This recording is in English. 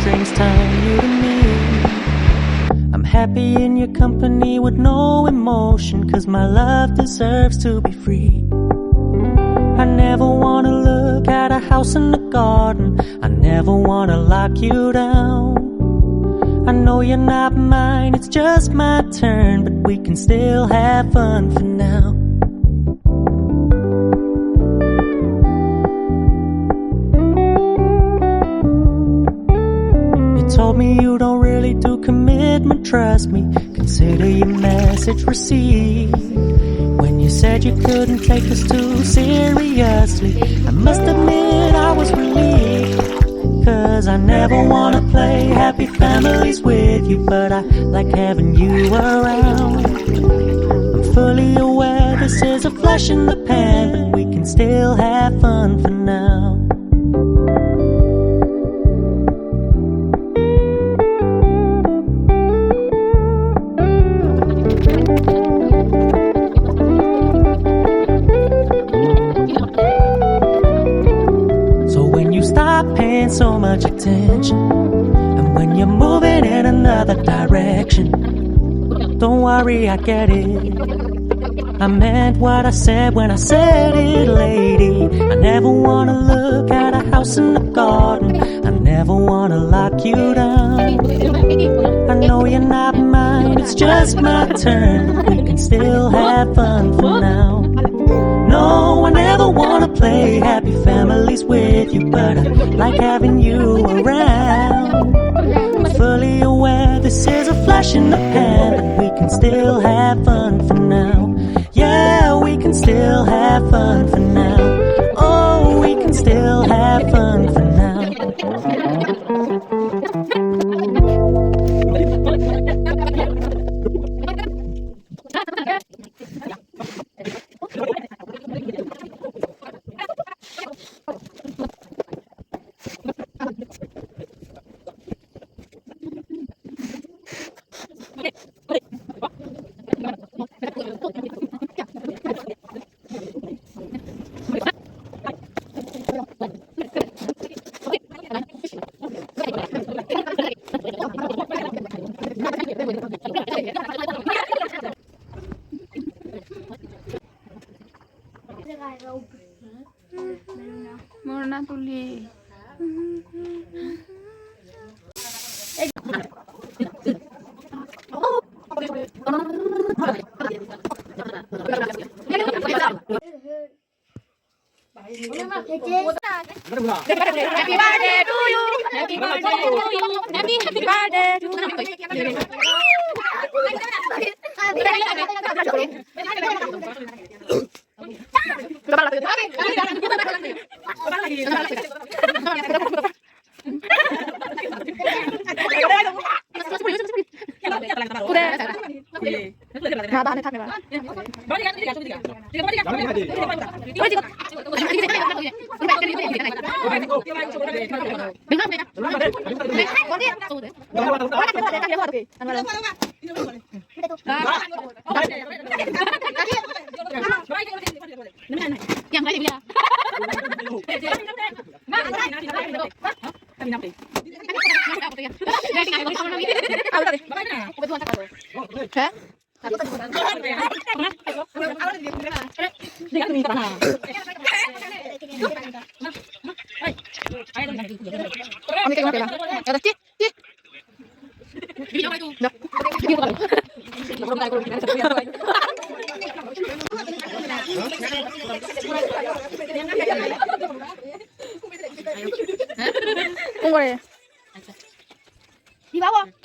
strings tying you to me. I'm happy in your company with no emotion, 'cause my love deserves to be free. I never wanna look at a house in the garden, I never wanna lock you down. I know you're not mine, it's just my turn, but we can still have fun for now. You told me you don't really do commitment, trust me, consider your message received. When you said you couldn't take us too seriously, I must admit I was relieved. 'Cause I never wanna play happy families with you, but I like having you around. I'm fully aware this is a flash in the pan, but we can still have fun for now. Paying so much attention, and when you're moving in another direction, don't worry, I get it. I meant what I said when I said it, lady. I never wanna look at a house in the garden, I never wanna lock you down. I know you're not mine, it's just my turn, we can still have fun for now. No, I never wanna play happy families with you, but I like having you around. I'm fully aware this is a flash in the pan, but we can still have fun for now. Yeah, we can still have fun for now. Oh, we can still have fun for now. Mau na tuli. Happy birthday to you. Happy birthday to you. Happy birthday to you. Di bawah.